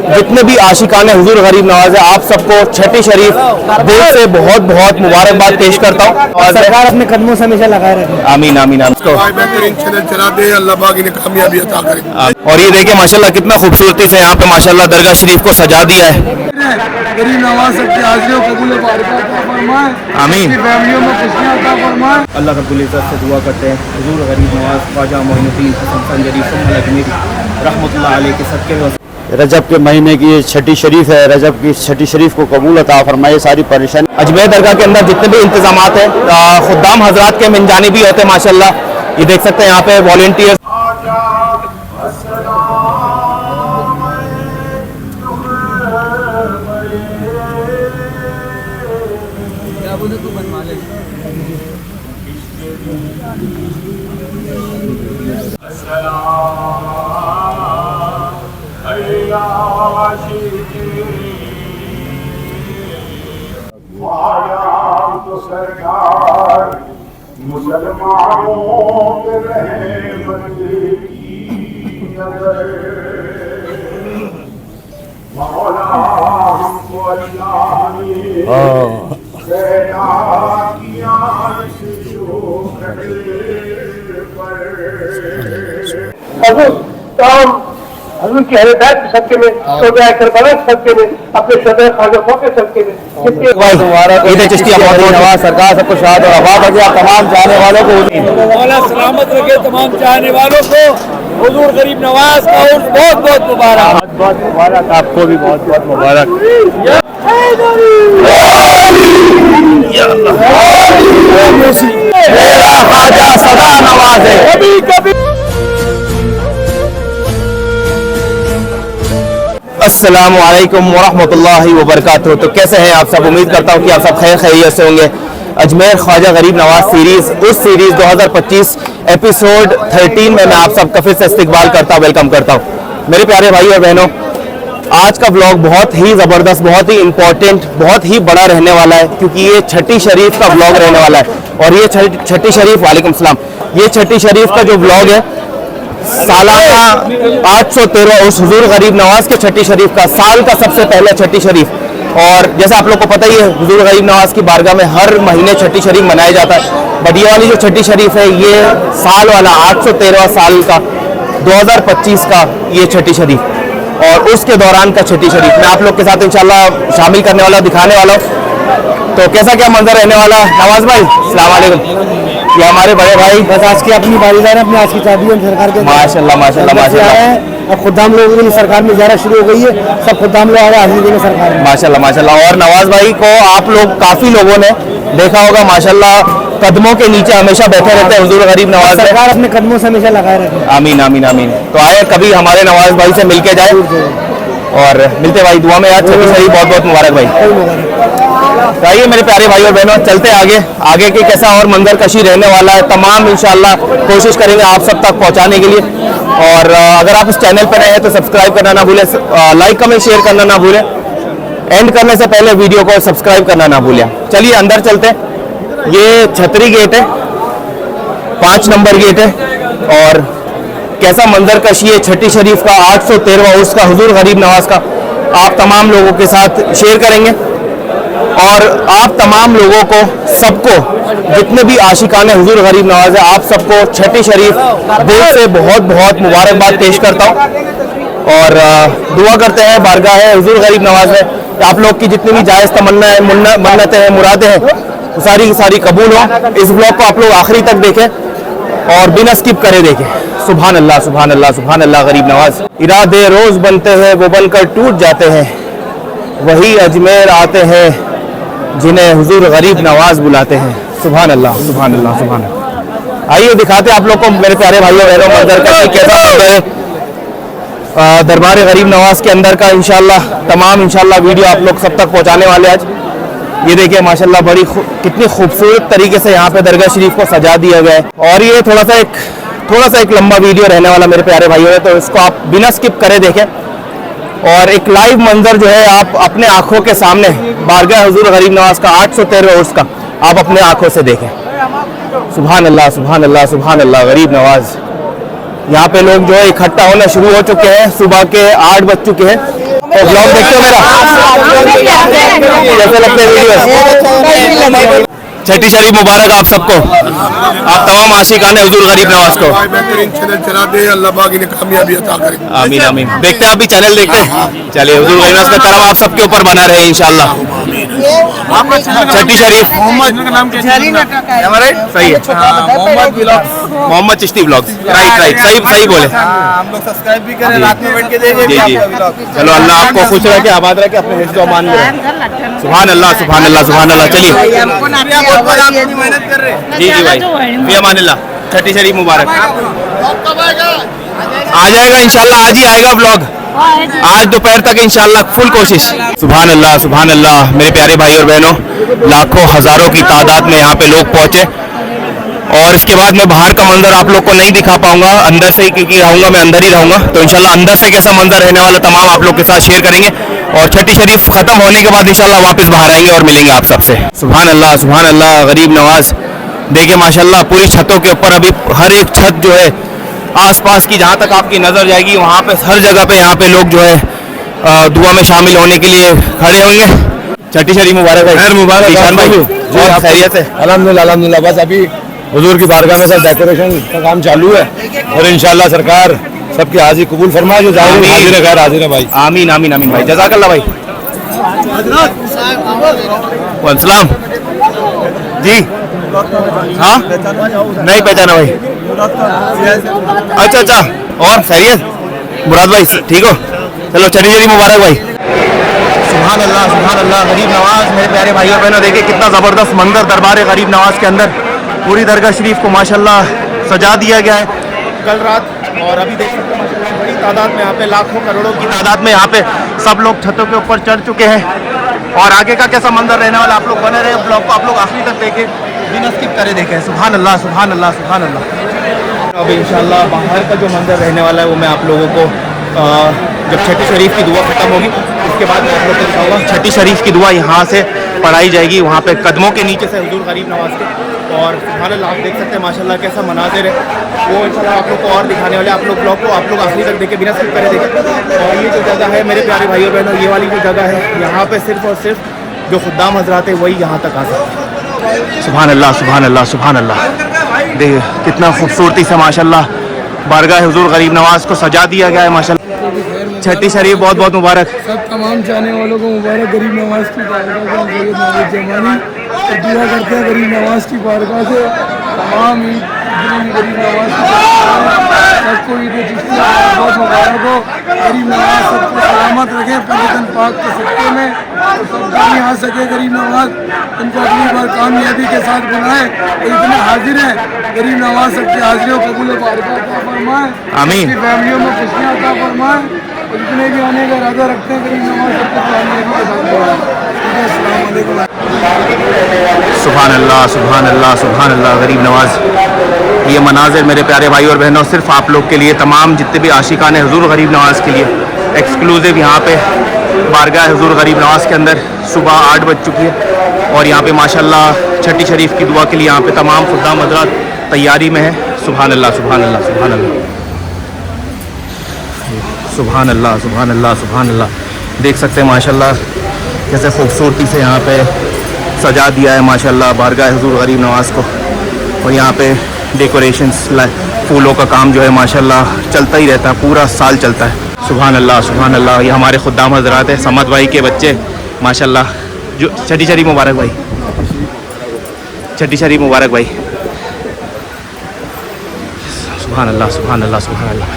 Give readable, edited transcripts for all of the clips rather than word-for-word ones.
जितने भी आशिकाने हुजूर गरीब नवाज है, आप सबको छठी शरीफ दिल से बहुत बहुत मुबारकबाद पेश करता हूँ और सरकार अपने कदमों से हमेशा लगाए रखे। आमीन आमीन आमीन। कामयाबी अता करे। और ये देखिए माशाल्लाह कितना खूबसूरती से यहाँ पे माशाल्लाह दरगाह शरीफ को सजा दिया है। गरीब नवाज सबके हाजिरियों कबूल फरमाए, आमीन। फैमिलियों में खुशियां अता फरमाए। अल्लाह रब्बुल इज्जत से दुआ करते हैं हुजूर गरीब नवाज ख्वाजा मोइनुद्दीन हसन संजरी सुन्नत अजमेरी रहमतुल्लाह अलैह के सदके में रजब के महीने की ये छठी शरीफ है। रजब की छठी शरीफ को कबूल अता फरमाए। सारी परेशानी अजमेर दरगाह के अंदर जितने भी इंतजामात हैं खुद्दाम हजरात के मिनजानी भी होते हैं माशाल्लाह। ये देख सकते हैं यहाँ पे वॉलेंटियर्स सरकार मुसलमानों के रहमत की नजर मौला हमको अल्लाह ने पैदा किया हजूर की हदायत के सदके में, शोधा करबला के सदके में, अपने शोधा खाजों के सदके में चिश्तिया नवाज सरकार सबको शाद और आबाद रखे। आप तमाम चाहने वालों को मौला सलामत रखे। तमाम चाहने वालों को हुजूर गरीब नवाज का बहुत बहुत मुबारक। बहुत मुबारक, आपको भी बहुत बहुत मुबारक। मेरा ख्वाजा सदा नवाज है। कभी कभी अस्सलामु अलैकुम वरहमतुल्लाहि वबरकातुहू। तो कैसे हैं आप सब? उम्मीद करता हूँ कि आप सब खैर खैरियत से होंगे। अजमेर ख्वाजा गरीब नवाज सीरीज, उस सीरीज 2025 एपिसोड 13 में मैं आप सबका फिर से इस्तकबाल करता हूँ, वेलकम करता हूँ। मेरे प्यारे भाई और बहनों, आज का व्लॉग बहुत ही ज़बरदस्त, बहुत ही इम्पोर्टेंट, बहुत ही बड़ा रहने वाला है क्योंकि ये छठी शरीफ का व्लॉग रहने वाला है। और ये छठी शरीफ, वालेकुम सलाम, ये छठी शरीफ का जो व्लॉग है सालाना 813 उस हुजूर गरीब नवाज के छठी शरीफ का, साल का सबसे पहले छठी शरीफ। और जैसा आप लोग को पता ही है हुजूर गरीब नवाज की बारगाह में हर महीने छठी शरीफ मनाया जाता है। बट ये वाली जो छठी शरीफ है ये साल वाला 813 साल का 2025 का ये छठी शरीफ और उसके दौरान का छठी शरीफ मैं आप लोग के साथ इंशाल्लाह शामिल करने वाला, दिखाने वाला हूँ। तो कैसा क्या मंजर रहने वाला नवाज भाई? अस्सलाम वालेकुम। ये हमारे बड़े भाई बस आज की अपनी भागीदारी, अपनी आज की चाबी हम सरकार के माशाल्लाह माशाल्लाह माशाल्लाह। अब खुदाम लोगों की सरकार में ज़्यादा शुरू हो गई है, सब खुदाम लोग आ रहे हाजिर देंगे सरकार में माशाल्लाह माशाल्लाह। और नवाज भाई को आप लोग काफ़ी लोगों ने देखा होगा माशाल्लाह, कदमों के नीचे हमेशा बैठे रहते हैं हुजूर गरीब नवाज। सरकार अपने कदमों से हमेशा लगाए रखे। आमीन आमीन आमीन। तो आए कभी हमारे नवाज भाई से मिलके जाए और मिलते भाई, दुआ में याद छठी शरीफ बहुत बहुत मुबारक भाई। तो आइए मेरे प्यारे भाई और बहनों, चलते आगे आगे के कैसा और मंजर कशी रहने वाला है तमाम इंशाल्लाह कोशिश करेंगे आप सब तक पहुंचाने के लिए। और अगर आप इस चैनल पर नए हैं तो सब्सक्राइब करना ना भूलें, लाइक कमेंट शेयर करना ना भूलें, एंड करने से पहले वीडियो को सब्सक्राइब करना ना भूलें। चलिए अंदर चलते हैं। ये छतरी गेट है, 5 नंबर गेट है। और कैसा मंजर कशी है छठी शरीफ का 813 उसका हुजूर गरीब नवाज का, आप तमाम लोगों के साथ शेयर करेंगे। और आप तमाम लोगों को, सबको, जितने भी आशिकाने हुजूर गरीब नवाज है, आप सबको छठी शरीफ दिल से बहुत बहुत मुबारकबाद पेश करता हूँ। और दुआ करते हैं बारगाह है हुजूर गरीब नवाज है आप लोग की जितनी भी जायज़ तमन्ना है, मन्नतें हैं, मुरादें हैं, वो सारी की सारी कबूल हो। इस ब्लॉग को आप लोग आखिरी तक देखें और बिना स्किप करे देखें। सुभान अल्लाह सुभान अल्लाह सुभान अल्लाह। गरीब नवाज इरादे रोज़ बनते हैं, वो बनकर टूट जाते हैं, वही अजमेर आते हैं जिन्हें हुजूर गरीब नवाज बुलाते हैं। सुभान अल्लाह सुभान अल्लाह सुभान अल्लाह। आइए दिखाते हैं आप लोग को मेरे प्यारे भाइयों बहनों मंजर का कैसा मंजर है दरबार गरीब नवाज के अंदर का। इंशाल्लाह तमाम इंशाल्लाह वीडियो आप लोग सब तक पहुंचाने वाले आज। ये देखिए माशाल्लाह बड़ी कितनी खूबसूरत तरीके से यहाँ पे दरगाह शरीफ को सजा दिया गया है। और ये थोड़ा सा एक लंबा वीडियो रहने वाला मेरे प्यारे भाइयों है, तो इसको आप बिना स्किप करे देखें। और एक लाइव मंजर जो है आप अपने आंखों के सामने बारगाह हुजूर गरीब नवाज का 813 उर्स का आप अपने आंखों से देखें। सुभान अल्लाह सुभान अल्लाह सुभान अल्लाह। गरीब नवाज यहाँ पे लोग जो है इकट्ठा होना शुरू हो चुके हैं, सुबह के 8 बज चुके हैं। तो ब्लॉग देखते हो मेरा, कैसे लगते हैं वीडियो? छठी शरीफ मुबारक आप सबको, आप तमाम आशिकाने हुजूर गरीब नवाज को। बेहतरीन चैनल चला दे, अल्लाह पाक इन्हें कामयाबी अता करे। आमीन आमीन। देखते हैं आप भी चैनल देखते हैं? चलिए, हुजूर गरीब नवाज का करम आप सबके ऊपर बना रहे इंशाल्लाह। छठी शरीफ हमारे सही है, मोहम्मद चिश्ती ब्लॉग्स। राइट, सही बोले। हम लोग सब्सक्राइब भी करें, रात में बैठ के देखें। जी। चलो, अल्लाह आपको खुश रखे, आबाद रखे, अपने हिफ्ज़ व अमान में। सुभान अल्लाह, सुभान अल्लाह, सुभान अल्लाह। चलिए मेहनत कर रहे हैं। जी भाई, फी अमानिल्लाह। छठी शरीफ मुबारक। आ जाएगा इंशाल्लाह, आज ही आएगा ब्लॉग, आज दोपहर तक इंशाल्लाह, फुल कोशिश। सुभान अल्लाह, सुभान अल्लाह। मेरे प्यारे भाई और बहनों, लाखों हजारों की तादाद में यहाँ पे लोग पहुंचे, और इसके बाद मैं बाहर का मंजर आप लोग को नहीं दिखा पाऊंगा, अंदर से ही, क्योंकि रहूंगा मैं अंदर ही रहूंगा। तो इंशाल्लाह अंदर से कैसा मंजर रहने वाला तमाम आप लोग के साथ शेयर करेंगे, और छठी शरीफ खत्म होने के बाद इंशाल्लाह वापस बाहर आएंगे और मिलेंगे आप सबसे। सुभान अल्लाह, सुभान अल्लाह। गरीब नवाज देखिए माशाल्लाह, पूरी छतों के ऊपर अभी हर एक छत जो है आसपास की, जहाँ तक आपकी नज़र जाएगी वहाँ पे हर जगह पे यहाँ पे लोग जो है दुआ में शामिल होने के लिए खड़े होंगे। छठी शरीफ मुबारक भाई। खैर मुबारक ईशान भाई, और खैरियत है? अल्हम्दुलिल्लाह, अल्हम्दुलिल्लाह। बस अभी हुजूर की बारगाह में सब डेकोरेशन का काम चालू है, और इंशाल्लाह सरकार सबकी हाजिर कबूल फरमाए। जो हाजिर है गैर हाजिर है भाई। आमीन आमीन आमीन भाई, जज़ाकल्लाह भाई। वालेकुम जी। हाँ, नहीं पहचाना भाई। अच्छा, और खैरियत? मुराद भाई ठीक हो? चलो, छठी शरीफ मुबारक भाई। सुभान अल्लाह, सुभान अल्लाह। गरीब नवाज, मेरे प्यारे भाई और बहनों, देखिए कितना ज़बरदस्त मंजर दरबार गरीब नवाज के अंदर। पूरी दरगाह शरीफ को माशाल्लाह सजा दिया गया है कल रात, और अभी देख सकते हैं माशाल्लाह बड़ी तादाद में यहाँ पे, लाखों करोड़ों की तादाद में यहाँ पे सब लोग छतों के ऊपर चढ़ चुके हैं। और आगे का कैसा मंजर रहने वाला, आप लोग बने रहे, ब्लॉग को आप लोग आखिरी तक देखें, बिना स्किप करे देखें। सुभान अल्लाह, सुभान अल्लाह, सुभान अल्लाह। अब इंशाल्लाह बाहर का जो मंजर रहने वाला है वो मैं आप लोगों को जब छठी शरीफ की दुआ खत्म होगी उसके बाद मैं आप लोगों को दिखाऊंगा। छठी शरीफ की दुआ यहाँ से पढ़ाई जाएगी, वहाँ पे कदमों के नीचे से हुजूर गरीब नवाज के। और सुभान अल्लाह, आप देख सकते हैं माशाल्लाह कैसा मनाजिर है, वो इंशाल्लाह आप लोग को और दिखाने वाले। आप लोग ब्लॉग को आप लोग आखिरी तक देखें, बिना स्किप करे देखें। और ये जो जगह है मेरे प्यारे भाई और बहनों, ये वाली जो जगह है, यहाँ पे सिर्फ और सिर्फ जो खुद्दाम हजरात है वही यहाँ तक आ सकते हैं। सुभान अल्लाह, सुभान अल्लाह, सुभान अल्लाह। देखिए कितना खूबसूरती से माशाल्लाह बारगाह हुजूर गरीब नवाज को सजा दिया गया है माशाल्लाह। छठी शरीफ बहुत बहुत मुबारक। सब तमाम चाहने वालों को मुबारक। गरीब नवाज की बारगाह से जमानी दुआ करते हैं गरीब नवाज की बारगाह से, तमाम गरीब नवाज सबको ईद बहुत मुबारक हो। गरीब नवाज सबको सलामत रखे पंजतन पाक के सत्ते में, तो सब नहीं आ सके गरीब नवाज उनको अगली बार कामयाबी के साथ बुलाए। तो इतने हाजिर हैं, गरीब नवाज सबकी हाजिरियों कबूल बारगाह अता फरमाए, आमीन। फैमिलियों में खुशियाँ अता फरमाए। जितने भी आने का इरादा रखते हैं गरीब नवाज सबको कामयाबी के साथ बुलाए। अस्सलाम वालेकुम। सुभान अल्लाह, सुभान अल्लाह, सुभान अल्लाह। गरीब नवाज, ये मनाजिर मेरे प्यारे भाई और बहनों सिर्फ आप लोग के लिए, तमाम जितने भी आशिकान हैं हुजूर गरीब नवाज के लिए एक्सक्लूसिव यहाँ पे बारगाह हुजूर गरीब नवाज के अंदर सुबह 8 बज चुकी है। और यहाँ पे माशाल्लाह छठी शरीफ की दुआ के लिए यहाँ पे तमाम खुद्दाम हज़रात तैयारी में है। सुभान अल्लाह, सुभान अल्लाह, सुभान अल्लाह, सुभान अल्लाह, सुभान अल्लाह, सुभान अल्लाह। देख सकते हैं माशाल्लाह कैसे खूबसूरती से यहाँ पे सजा दिया है माशाल्लाह बारगाह हुजूर गरीब नवाज को। और यहाँ पे डेकोरेशंस, फूलों का काम जो है माशाल्लाह चलता ही रहता है, पूरा साल चलता है। सुभान अल्लाह, सुभान अल्लाह। ये हमारे खुद्दाम हज़रात हैं, समद भाई के बच्चे माशाल्लाह। जो छठी शरीफ मुबारक भाई, छठी शरीफ मुबारक भाई। सुभान अल्लाह, सुभान अल्लाह, सुभान अल्लाह।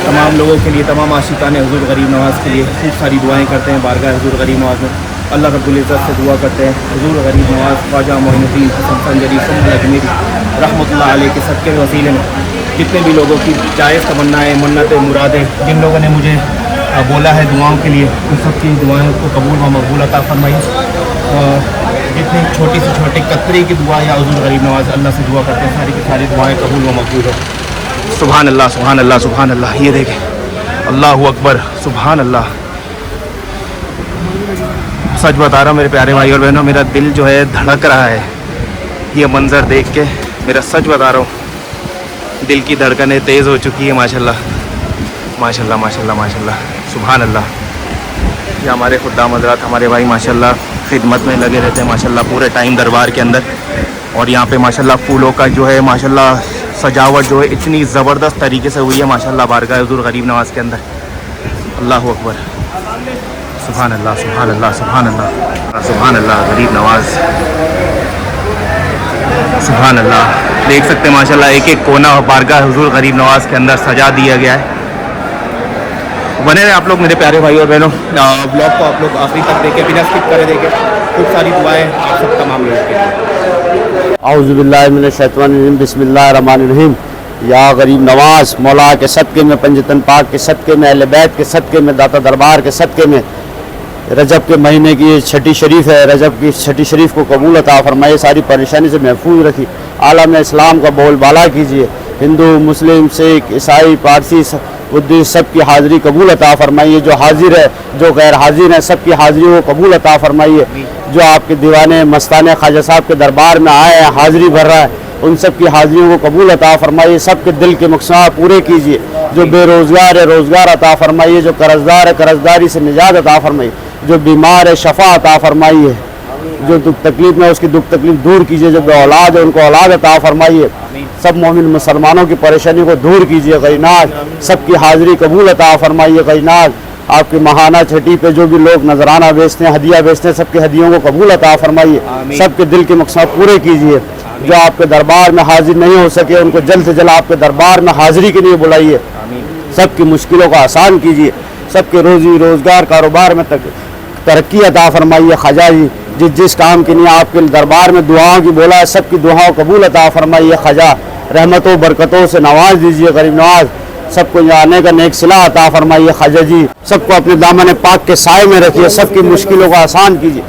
तमाम लोगों के लिए, तमाम आशिकान हुजूर गरीब नवाज के लिए खूब सारी दुआएं करते हैं बारगाह हुजूर गरीब नवाज में। अल्लाह रब्बुल इज़्ज़त से दुआ करते हैं हुजूर गरीब नवाज ख्वाजा मोइनुद्दीन हसन संजरी अजमेरी रहमतुल्लाह अलैह के सदके वसीले में जितने भी लोगों की जायज़ तमन्नाएँ, मन्नतें, मुरादें, जिन लोगों ने मुझे बोला है दुआओं के लिए, उन सब की दुआओं को कबूल व मकबूल अता फरमाइए। जितनी छोटी से छोटी कतरी की दुआ या हुजूर गरीब नवाज अल्लाह से दुआ करते हैं, सारी की सारी दुआएँ कबूल व मकबूल हो। सुभान अल्लाह, सुभान अल्लाह, सुभान अल्लाह। ये देखें, अल्लाहु अकबर, सुभान अल्लाह। सच बता रहा हूँ मेरे प्यारे भाई और बहनों, मेरा दिल जो है धड़क रहा है ये मंज़र देख के। मेरा सच बता रहा हूँ दिल की धड़कनें तेज़ हो चुकी है माशाल्लाह माशाल्लाह माशाल्लाह माशाल्लाह सुभान अल्लाह। ये हमारे खुद्दाम हज़रात हमारे भाई माशाल्लाह खिदमत में लगे रहते हैं माशाल्लाह पूरे टाइम दरबार के अंदर। और यहाँ पे माशाल्लाह फूलों का जो है माशाल्लाह सजावट जो है इतनी ज़बरदस्त तरीके से हुई है माशाल्लाह बारगाह हुज़ूर गरीब नवाज़ के अंदर। अल्लाह अकबर सुभान अल्लाह सुभान अल्लाह सुभान अल्लाह सुभान अल्लाह गरीब नवाज़ सुभान अल्लाह। देख सकते हैं माशाल्लाह एक एक कोना बारगाह हुज़ूर गरीब नवाज़ के अंदर सजा दिया गया है। बने रहे आप लोग मेरे प्यारे भाई और बहनों, ब्लॉग को आप लोग आखिरी तक देखें, बिना स्किप करे देखें। खूब सारी दुआएं आप सब तमाम लोगों के लिए। औज़ुबिल्लाहि मिनश्शैतानिर्रजीम बिस्मिल्लाहिर्रहमानिर्रहीम। या गरीब नवाज मौला के सदक़े में, पंजतन पाक के सदक़े में, अहले बैत के सदक़े में, दाता दरबार के सदक़े में, रजब के महीने की ये छठी शरीफ है, रजब की छठी शरीफ को कबूल अता फरमाइए, सारी परेशानी से महफूज रखी, आलम इस्लाम का बोलबाला कीजिए, हिंदू मुस्लिम सिख ईसाई पारसी बुद्धिस्ट सब की हाज़िरी कबूल अता फरमाइए, जो हाजिर है जो गैर हाजिर है सब की हाज़िरी को कबूल अता फरमाइए, जो आपके दीवाने मस्ताने ख्वाजा साहब के दरबार में आए हैं हाज़िरी भर रहा है उन सब की हाज़िरियों को कबूल अता फरमाइए, सबके दिल के मकसद पूरे कीजिए, जो बेरोज़गार है रोज़गार अता फरमाइए, जो कर्जदार है कर्जदारी से निजात अता फरमाइए, जो बीमार है शफा अता फरमाइए, जो दुख तकलीफ में उसकी दुख तकलीफ दूर कीजिए, जो औलाद है उनको औलाद अता फरमाइए, सब मोमिन मुसलमानों की परेशानी को दूर कीजिए गरीनाज, सबकी हाज़िरी कबूल अता फरमाइए गरीनाज। आपकी महाना छठी पे जो भी लोग नजराना बेचते हैं हदिया बेचते हैं सबकी हदियों को कबूल अता फरमाइए, सबके दिल के मकसद पूरे कीजिए, जो आपके दरबार में हाजिर नहीं हो सके उनको जल्द से जल्द आपके दरबार में हाजिरी के लिए बुलाइए, सबकी मुश्किलों को आसान कीजिए, सबके रोज़ी रोज़गार कारोबार में तरक्की अता फरमाइए ख्वाजा जी, जिस काम के लिए आपके दरबार में दुआओं की बोला है सबकी दुआओं कबूल अता फरमाइए ख्वाजा, रहमतों बरकतों से नवाज दीजिए गरीब नवाज, सबको यहाँ आने का नेक सिला अता फरमाइए ख्वाजा जी, सबको अपने दामन पाक के साए में रखिए, सबकी मुश्किलों को आसान कीजिए,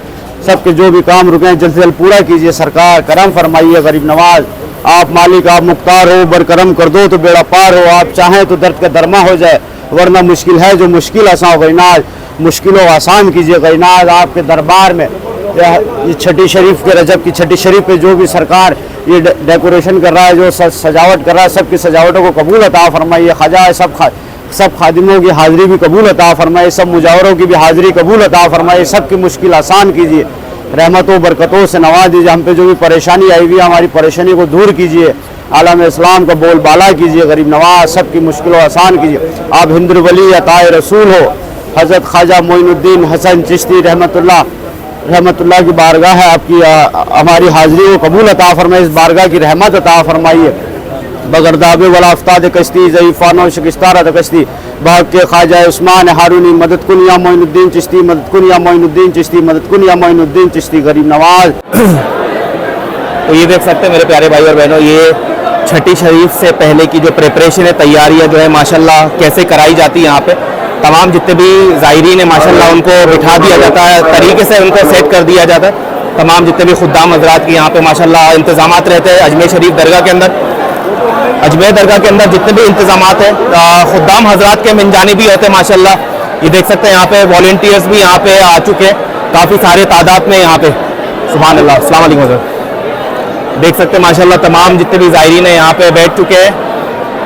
सबके जो भी काम रुके हैं जल्द से जल्द पूरा कीजिए, सरकार करम फरमाइए गरीब नवाज, आप मालिक आप मुख्तार हो, बरकरम कर दो तो बेड़ा पार हो, आप चाहें तो दर्द का दरमा हो जाए वरना मुश्किल है जो मुश्किल आसान हो गरीनाज, मुश्किलों को आसान कीजिए गरीनाज। आपके दरबार में ये छठी शरीफ के रजब की छठी शरीफ पे जो भी सरकार ये डेकोरेशन कर रहा है जो सजावट कर रहा है सबकी सजावटों को कबूल अता फरमाइए ख्वाजा, सब खादिमों की हाज़िरी भी कबूल अता फरमाइए, सब मुजावरों की भी हाज़िरी कबूल अता फरमाइए, सबकी मुश्किल आसान कीजिए, रहमतों बरकतों से नवाज दीजिए, हम पे जो भी परेशानी आई हुई है हमारी परेशानी को दूर कीजिए, आलम इस्लाम का बोलबाला कीजिए गरीब नवाज, सबकी मुश्किलों आसान कीजिए। आप हिंदू वली अताए रसूल हो, हज़रत ख्वाजा मोइनुद्दीन हसन चिश्ती रहमतुल्लाह की बारगाह है आपकी, हमारी हाज़िरी को कबूल अता फरमाइए, इस बारगाह की रहमत अता फरमाइए, बगरदाबे वाला अफ्ताद कश्ती ज़ईफ़ानो शिकस्तारा कश्ती बाग के ख्वाजा उस्मान हारूनी मदद कुन या मोइनुद्दीन चिश्ती मदद कुन या मोइनुद्दीन चिश्ती मदद कुन या मोइनुद्दीन चिश्ती गरीब नवाज। तो ये देख सकते हैं मेरे प्यारे भाई और बहनों, ये छठी शरीफ से पहले की जो प्रिपरेशन है तैयारियाँ जो है माशाल्लाह कैसे कराई जाती है, यहाँ पे तमाम जितने भी ज़ायरीन है माशाल्लाह उनको बिठा दिया जाता है, तरीके से उनको सेट कर दिया जाता है, तमाम जितने भी खुद्दाम हज़रात की यहाँ पे माशाल्लाह इंतज़ामात रहते हैं। अजमेर शरीफ दरगाह के अंदर जितने भी इंतज़ामात हैं खुद्दाम हज़रात के मिनजानी भी होते हैं माशाल्लाह। ये देख सकते हैं यहाँ पे वॉलंटियर्स भी यहाँ पे आ चुके हैं काफ़ी सारे तादाद में यहाँ पे, सुभान अल्लाह अस्सलाम वालेकुम हज़रत। देख सकते हैं माशाल्लाह तमाम जितने भी ज़ायरीन हैं यहाँ पे बैठ चुके हैं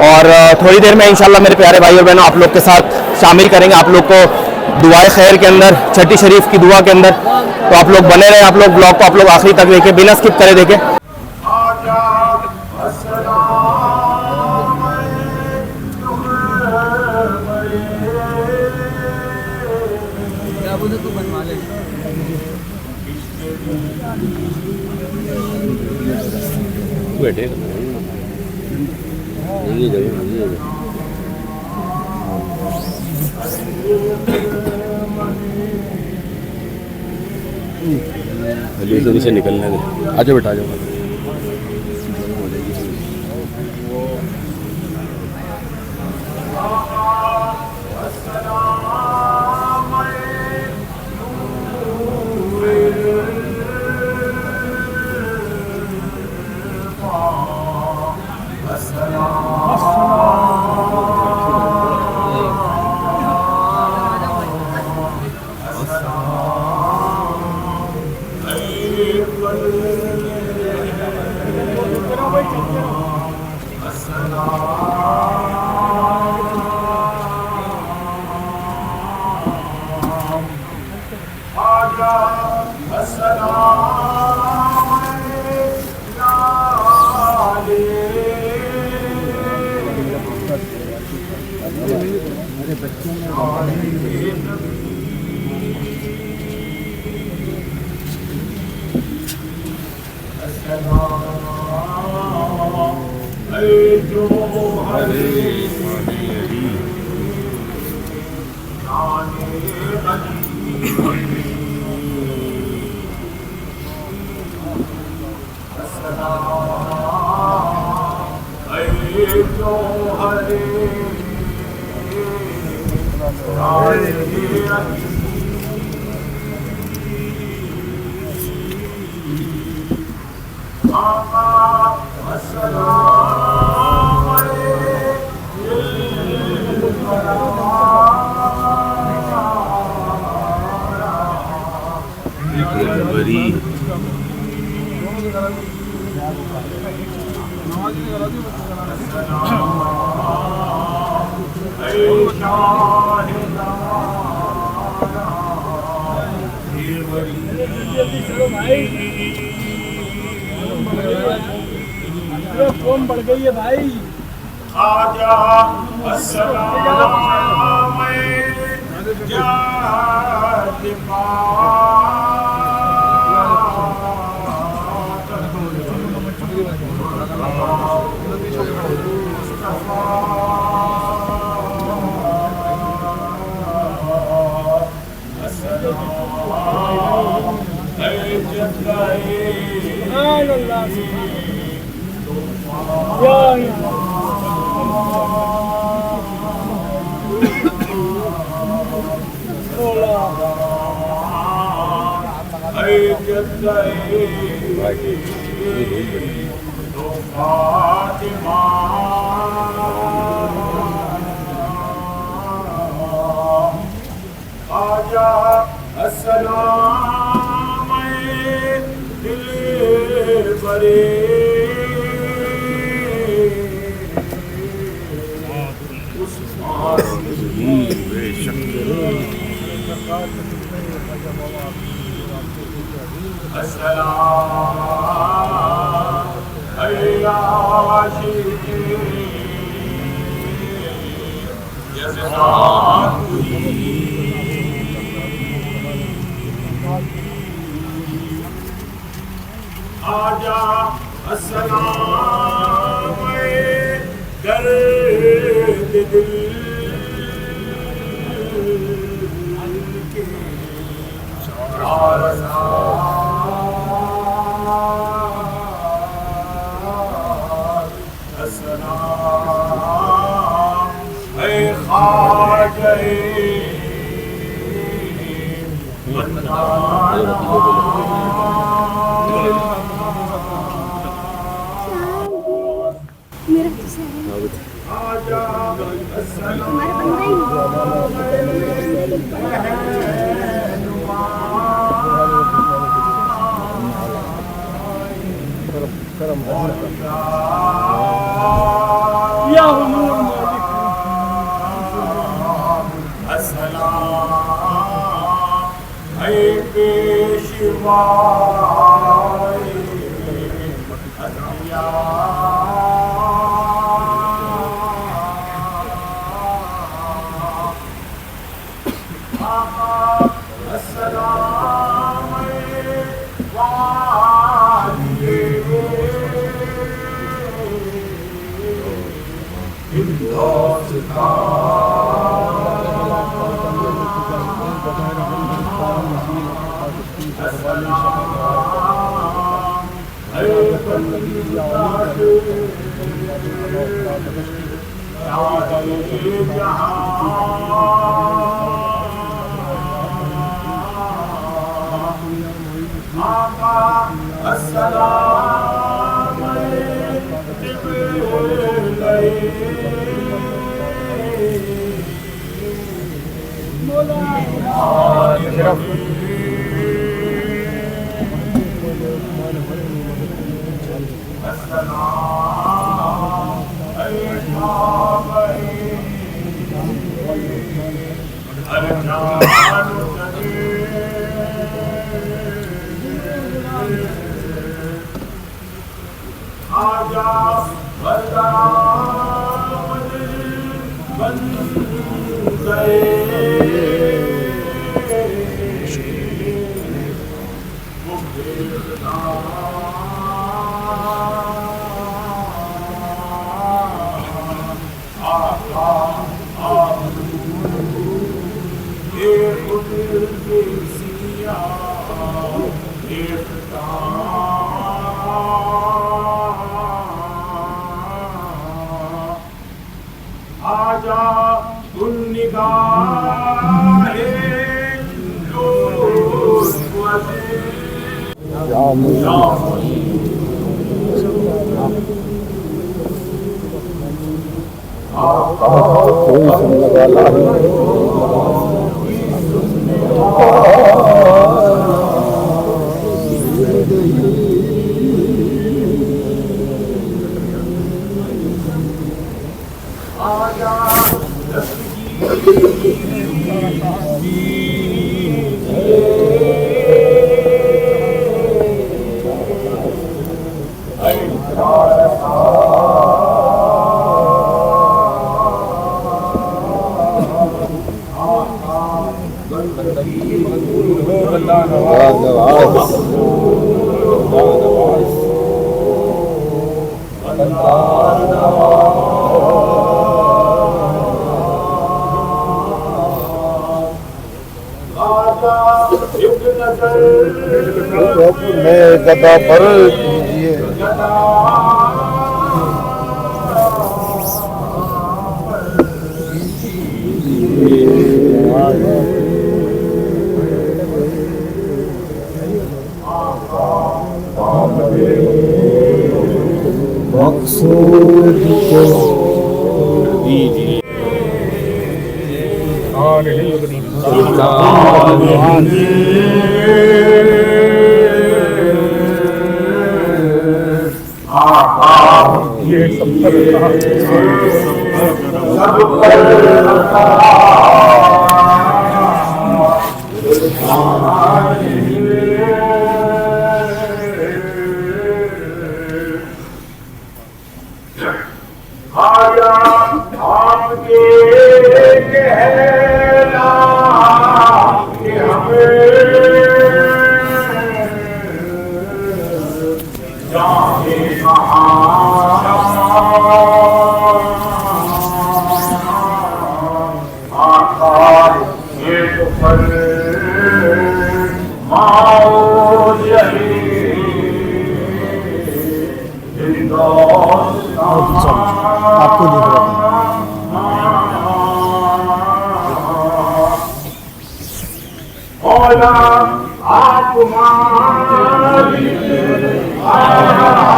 और थोड़ी देर में इंशाल्लाह मेरे प्यारे भाई और बहनों आप लोग के साथ शामिल करेंगे आप लोग को दुआए खैर के अंदर, छठी शरीफ की दुआ के अंदर। तो आप लोग बने रहे, आप लोग ब्लॉग को आप लोग आखिरी तक देखें, बिना स्किप करे देखें। जल्दी से निकलने दे, आ जाओ बेटा आ जाओ। चलो भाई, कौन बढ़ गई है भाई। आजा अस्सलाम आजा अस्सलाम दिल बरे आजा अस्सलाम दर्द दिल के अस्सलाम ख्वाजा मेरा आजा हमारा बंदा ही या अस्सलाम पेशवा आजा आजा गुल निगाहे मैं गदा पर दीजिए मकसूद को दीजिए आजा आपके कहना कि हमें जाने आकार ये तो पर माओ यही आपको देख रहा था मौला आप मालिक आप मालिक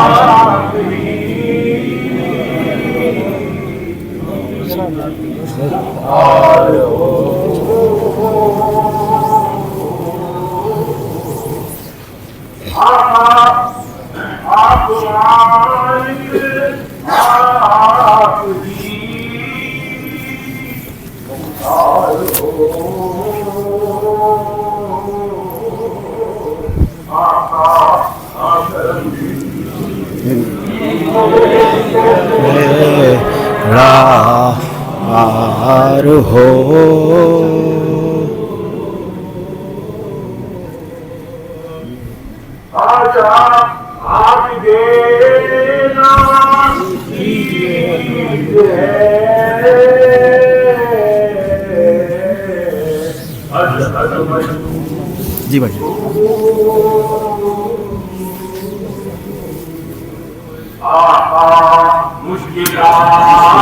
आप रार हो आजा आप देना चीज है जी भाई मुश्किलात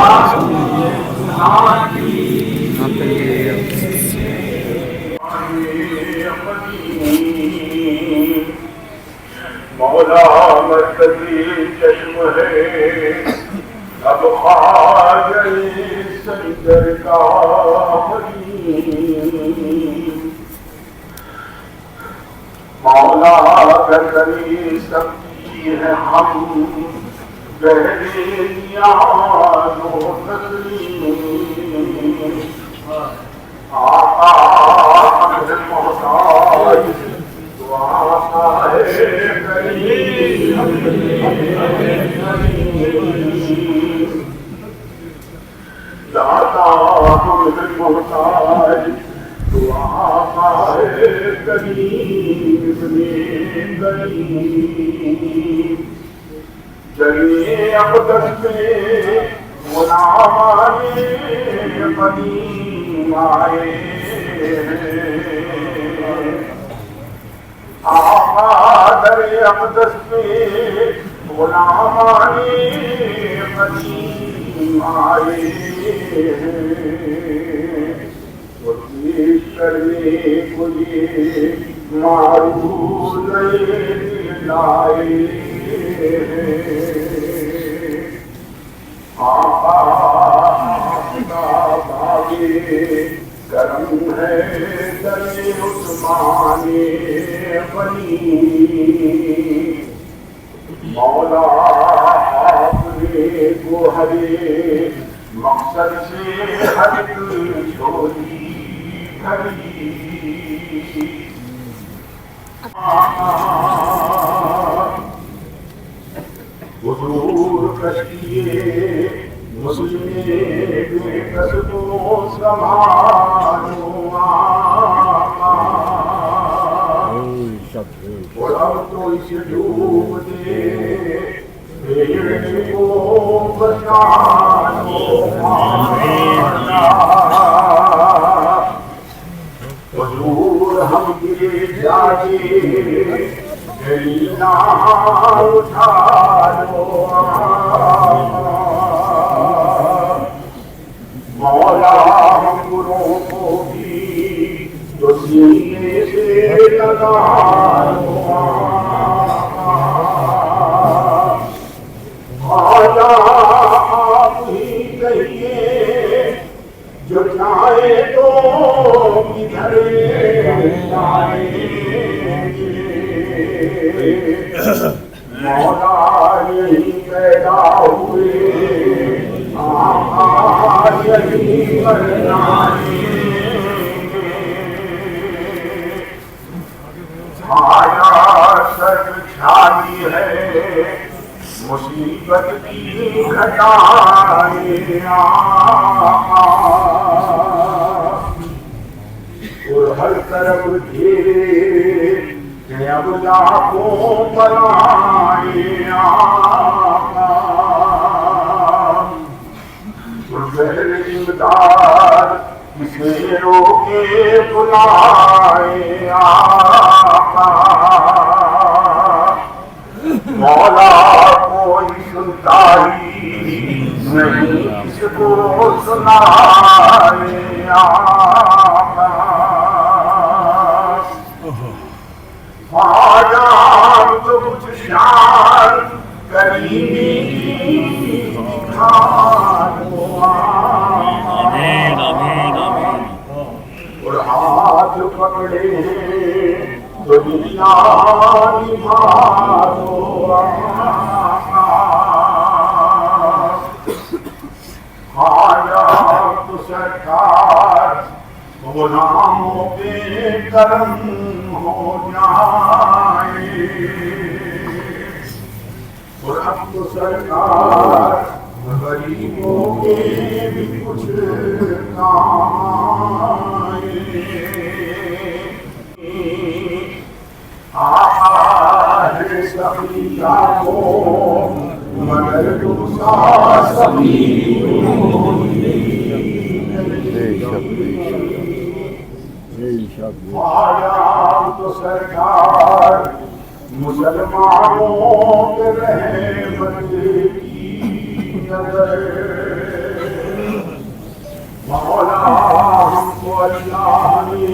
मौला मर्कजी चश्म है अब ख्वाजा संजर का मौला करी सकती है हम गहरी यादों आका हमसे मोहताज दुआ है दाता हमसे मोहताज दुआ है गरीब में गरीब चलिए अब दस्ते गुलामाने कदीम आए आका दरे अक़दस में गुलामाने कदीम आए वो पेश करने को ये मारूफ लाए आका बागे करम है दरे उस्माने बनी मौला आपने को हरे मकसद से हर छोड़ी खड़ी हुजूर कश्तिए मुस्लिमे बेकसबों संभालो और अब तो इसे डूब दे को बचानो हुजूर हम गिरे जागे ना उठा लो मौला हम गुरों को भी तो सीने से लगा लो आजा आप ही कहिए जो चाहे तो किधर मौला यही पैदा हुए यही मरनाए आया सर छाई है मुसीबत की घटाए और हर तरफ घेरे अब लाखों बनाए इमदाद किसे रोके बुलाए मौला कोई सुनता ही नहीं इसको सुनाए आजाम तो कुछ शान करीमी और हाथ पकड़े तो दुनिया निभाओ आजाम तो सरकार गुलामों पे करम हो जाए और अब तो सरकार गरीबों के भी कुछ काम आए सभी को मगर दूसरा सभी आया तो सरकार मुसलमानों के रहमत की नजर मौला हमको अल्लाह ने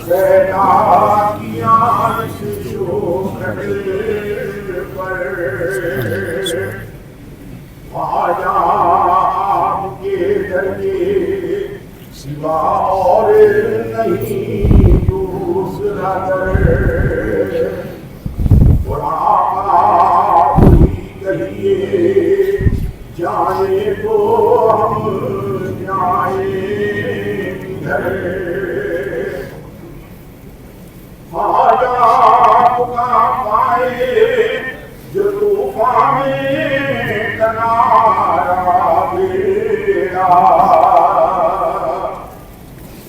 पैदा किया इस शोहरत पर आया आपके दरबार सिवा और नहीं दूसरा दर और आप ही कहिए जाए तो हम जाए किधर आजा आपका पाए जो तूफान में किनारा बेड़ा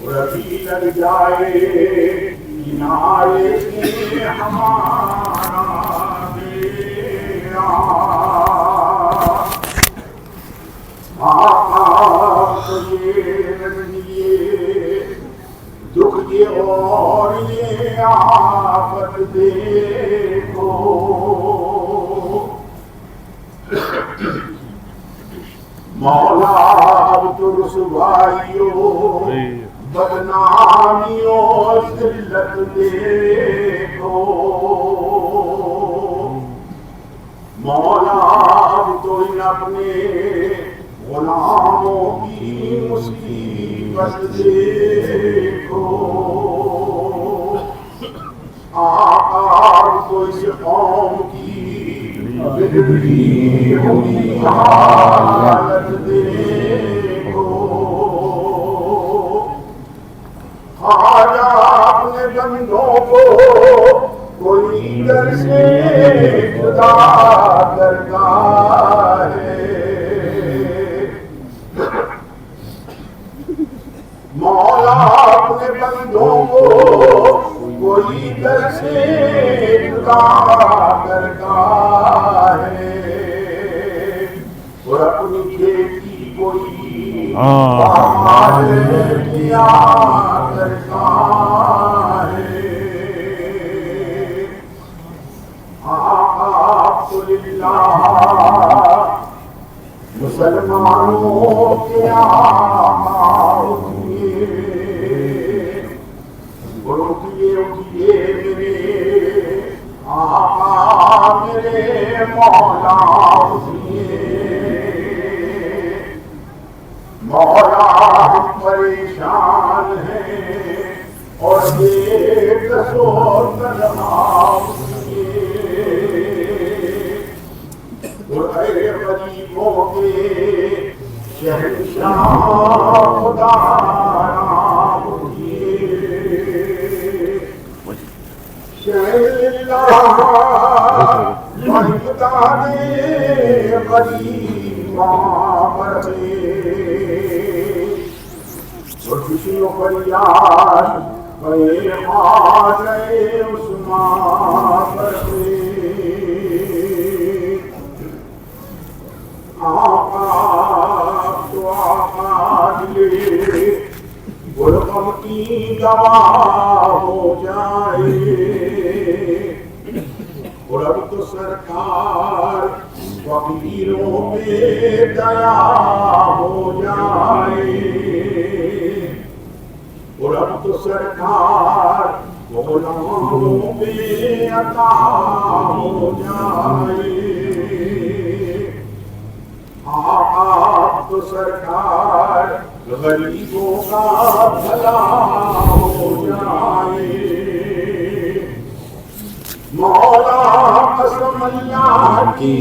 रबी लग जाए किनारे से हमारा बेड़ा तो ये दुख ये और ये आफत देखो, मौला अब तो रुसवाइयों बदनामियों जिल्लत देखो, मौला अब तो इन अपने गुलामों की मुसीबत देखो, आप तो इस कौम की बिगड़ी हुई हालत देखो, ख्वाजा अपने बंदों को कोई दर से जुदा करता है, मौला अपने बंदों को कोई दर से जुदा करता है, और अपनी खेती कोई किया करता है। मुसलमानों के उठिए मेरे आका मेरे मौला मौला हम परेशान हैं और बेकसो गरीबों के शहंशाह खुदा खुशियों पर याद उस्मान गुलाम की दवा हो जाए, और अब तो सरकार फकीरों पे दया हो जाए, और अब तो सरकार गुलामों पे अता हो जाए, आप तो सरकार गरीबों का भला हो जाए, मौला कसम अल्लाह की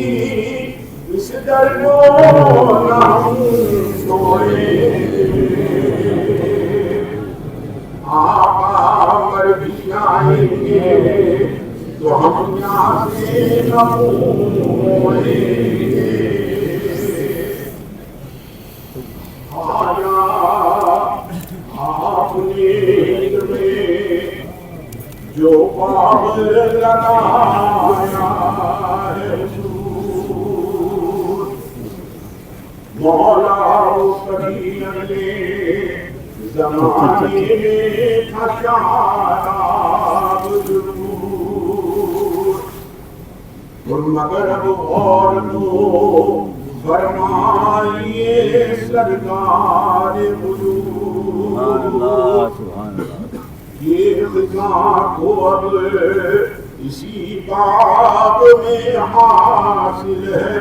इस दर को ना तोड़े, आप मर भी आएंगे तो हम यहाँ से न मोड़ेंगे, आपने जो पावर लगाया है मौला कभी अगले जमाने में फसाब जरूर, मगर अब और तो फरमाइए सरकार ये खुदा को अब इसी बाब में हासिल है,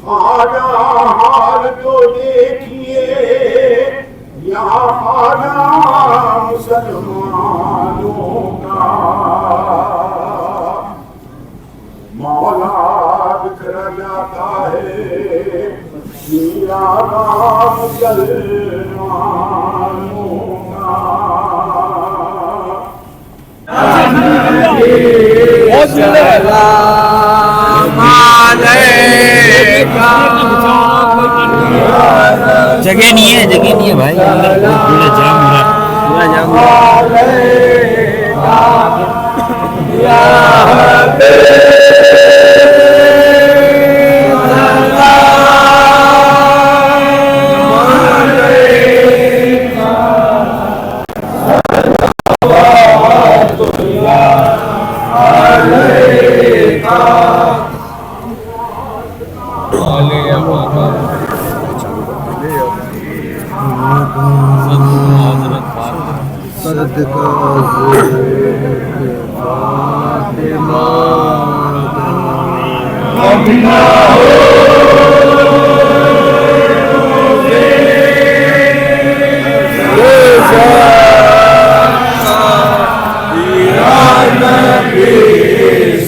ख्वाजा हाल तो देखिए यहाँ ख्वाजा मुसलमानों का, मौला बिखरा जाता है शीरा मुसलमानों का। जगह नहीं है भाई, पूरा जाम हो रहा है, पूरा जाम हो रहा है।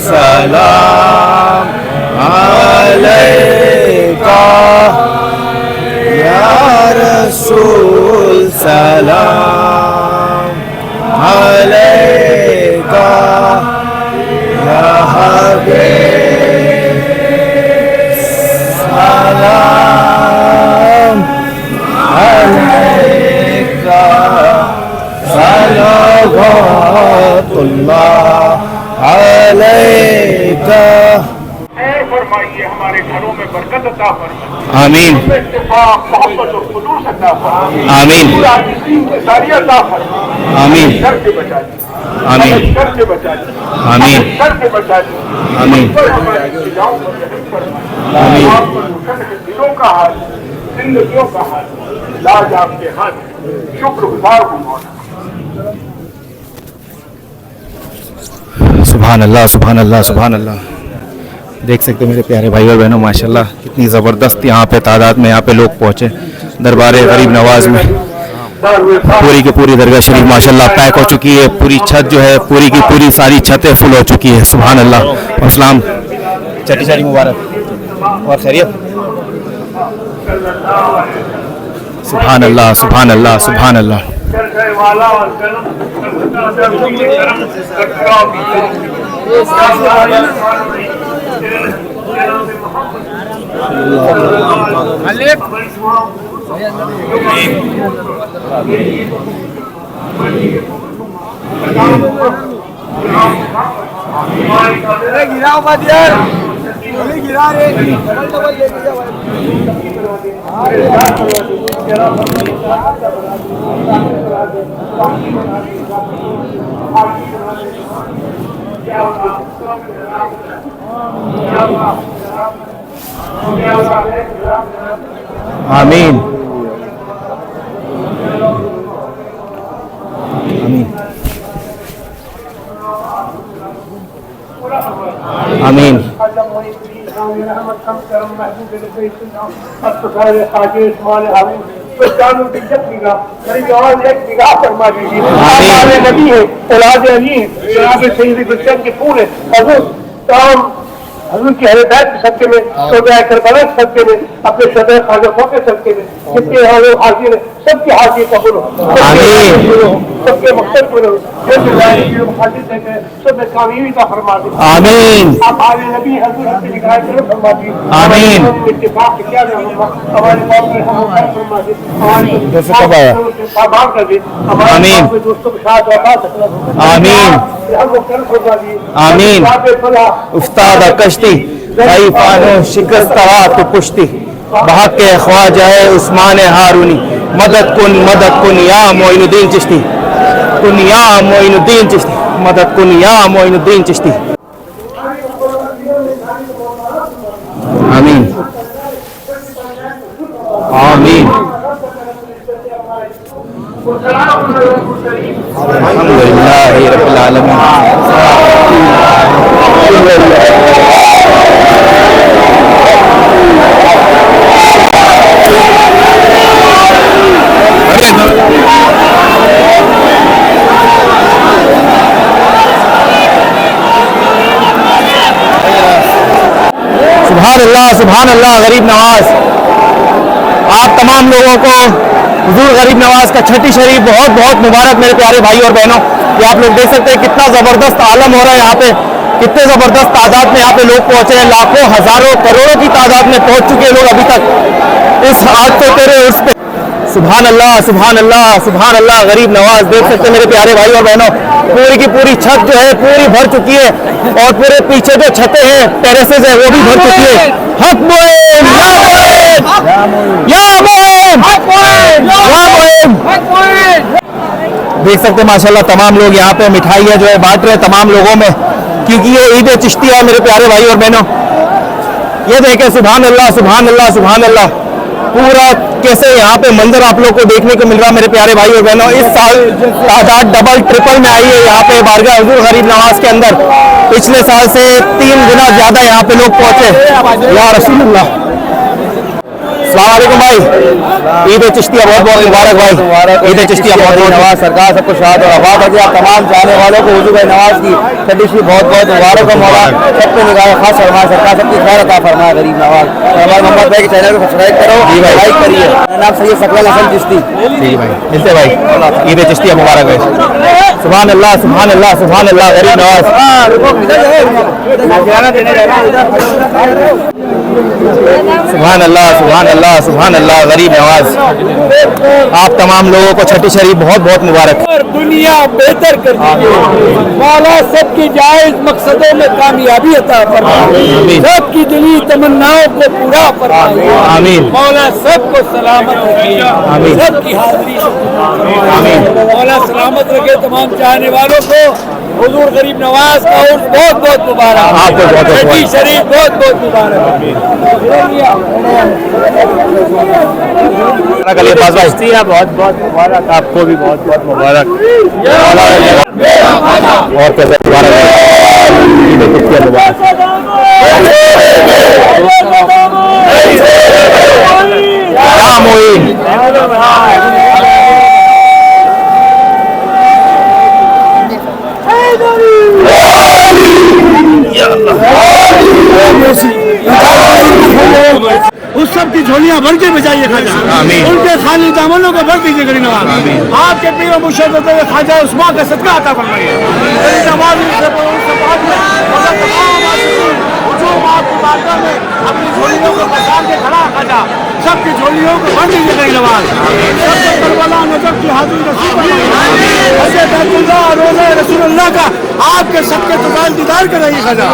सलाम अलैका या रसूल सलाम अलैका या हबीब सलाम अलैका सलावतुल्लाह अलैका। फरमाइए हमारे घरों में बरकत अता फरमाइए। आमीन इत्तेफाक मोहब्बत और खुलूस अता फरमाइए। आमीन सारी अता फरमाइए। आमीन शर से बचा ली, आमीन शर से बचा ली, आमीन शर से बचा ली। आमीन पर हमारे इल्जाम पर रहम फरमाइए। आमीन। आप पर रोशन है दिलों का हाल, जिंदगियों का हाल, लाज आपके हाथ, शुक्रगुजार हूँ मौला। सुभान अल्लाह सुभान अल्लाह सुभान अल्लाह। देख सकते हो मेरे प्यारे भाई और बहनों, माशाल्लाह कितनी ज़बरदस्त यहाँ पे तादाद में यहाँ पे लोग पहुँचे दरबार गरीब नवाज में। पूरी की पूरी दरगाह शरीफ माशाल्लाह पैक हो चुकी है। पूरी छत जो है पूरी की पूरी सारी छतें फुल हो चुकी है। सुभान अल्लाह। और सलाम चटी चटी मुबारक और खैरियत। सुभान अल्लाह सुभान अल्लाह सुभान अल्लाह। वाला और कलम गिराओ मत यार, गिरा रे। आमीन आमीन आमीन। नबी है, औलाद अली है, जनाब सैयद बच्चन के फूल है। हजूर की हरिदायत के सदके में, शोधा करबला के सदके में, अपने शोधा खाजों के सदके में जितने यहाँ लोग हाजिर हैं सबकी हाजिर कबूल हो, सबके मकसद पूरे हो, सब कामयाबी का फरमा दे। आमीन आप आले नबी हजूर की हिदायत करो फरमा दी। आमीन। इत्तेफाक से क्या होगा हमारे बाप में हम फरमा दे, हमारे आभार कर दे, हमारे दोस्तों के साथ आमीन आमीन। उस्ताद कश्ती भाई फानो शिकस्तवा तो पुश्ती बहक के ख्वाजा है उस्मान हारूनी मदद कुन या मोइनुद्दीन चिश्ती कुन या मोइनुद्दीन चिश्ती मदद कुन या मोइनुद्दीन चिश्ती। आमीन आमीन। अल्हम्दुलिल्लाह रब्बिल आलमीन। सुभान अल्लाह गरीब नवाज। आप तमाम लोगों को हुजूर गरीब नवाज का छठी शरीफ बहुत बहुत मुबारक मेरे प्यारे भाई और बहनों। ये आप लोग देख सकते हैं कितना ज़बरदस्त आलम हो रहा है यहाँ पे, कितने ज़बरदस्त तादाद में यहाँ पे लोग पहुँचे हैं। लाखों हज़ारों करोड़ों की तादाद में पहुँच चुके हैं लोग अभी तक इस आज से तेरे उर्स पे। सुभान अल्लाह सुभान अल्लाह सुभान अल्लाह। गरीब नवाज देख सकते हैं मेरे प्यारे भाई और बहनों, पूरी की पूरी छत जो है पूरी भर चुकी है और पूरे पीछे जो छतें हैं टेरेसेस है वो भी भर चुकी है। हक मोइन या मोइन या मोइन या मोइन। देख सकते हैं माशाल्लाह तमाम लोग यहाँ पे मिठाइयाँ जो है बांट रहे हैं तमाम लोगों में, क्योंकि ये ईद चिश्ती है मेरे प्यारे भाई और बहनों। ये देखें, सुभान अल्लाह सुभान अल्लाह सुभान अल्लाह, पूरा कैसे यहाँ पे मंजर आप लोग को देखने को मिल रहा है मेरे प्यारे भाई और बहनों। इस साल तादाद डबल ट्रिपल में आई है यहाँ पे बारगाह हुजूर गरीब नवाज के अंदर। पिछले साल से 3 गुना ज्यादा यहाँ पे लोग पहुंचे। या रसूलुल्लाह। अस्सलाम वालेकुम भाई, ईद चिश्तिया बहुत बहुत मुबारक भाई। ईद चिश्तिया बहुत बहुत नवाज सरकार सबको शाद और आबाद रखे। आप तमाम चाहने वालों को हुजूर भाई नवाज की छठी बहुत बहुत मुबारक हो। मौला सबको निगाह खास फरमाए, सरकार सबकी खैर अता फरमाए गरीब नवाज। हमारे मोहम्मद भाई के चैनल को सब्सक्राइब करो, लाइक करिए। मेरा नाम सैयद सकलाल हसन चिश्ती। जी भाई, मिलते भाई। ईद चिश्तिया मुबारक भाई। सुभान अल्लाह सुभान अल्लाह सुभान अल्लाह गरीब नवाज। सुभान अल्लाह सुभान अल्लाह सुभान अल्लाह गरीब नवाज। आप तमाम लोगों को छठी शरीफ बहुत बहुत मुबारक। और दुनिया बेहतर कर दी। मौला सबकी जायज मकसदों में कामयाबी अता फरमाए, सबकी दिली तमन्नाओं को पूरा फरमाए। आमीन। मौला सबको सलामत रखे, सबकी हाजिरी आमीन। मौला सलामत रखे तमाम चाहने वालों को। हुजूर गरीब नवाज का उर्स बहुत बहुत मुबारक। आपको बहुत बहुत छठी शरीफ बहुत बहुत मुबारक। बहुत बहुत मुबारक, आपको भी बहुत बहुत मुबारक। और कैसे मुबारक क्या मोइन। उस सब की झोलियां भर के बजाइए खाजा, उनके खाली दामनों को भर दीजिए गरीब नवाज। आपके पीर मुर्शिद ख्वाजा उस्मान का सदका अता फरमाइए। गरीब नवाज आपकी बारगाह में अपनी झोलियों को पहचान के खड़ा खाजा, सबकी झोलियों को भर दीजिए गरीब नवाज। सबको करबला नजफ की हाजिरी नसीब रोज़ा रसूलुल्लाह का आपके सबके तुफान दीदार कराइए खाजा।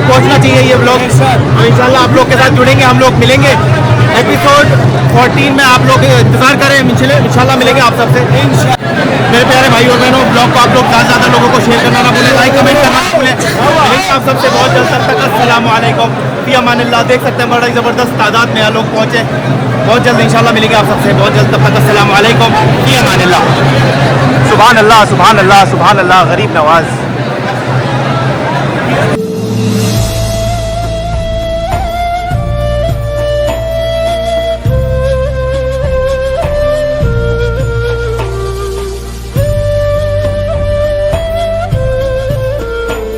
पहुंचना चाहिए ये ब्लॉग। इंशाल्लाह आप लोग के साथ जुड़ेंगे, हम लोग मिलेंगे एपिसोड 14 में। आप लोग इंतजार करें, इंशाल्लाह मिलेंगे आप सबसे। मेरे प्यारे भाई और बहनों, ब्लॉग को आप लोग ज़्यादा लोगों को शेयर करना ना भूलें, लाइक कमेंट करना ना भूलें। मिलेंगे आप सबसे बहुत जल्द। तब तक अस्सलाम वालेकुम फी अमानिल्लाह। देख सकते हैं बड़ा ज़बरदस्त तादाद में लोग पहुँचे। बहुत जल्द इंशाल्लाह मिलेंगे आप सबसे बहुत जल्द। तब तक अस्सलाम वालेकुम फी अमानिल्लाह। सुभान अल्लाह सुभान अल्लाह सुभान अल्लाह गरीब नवाज।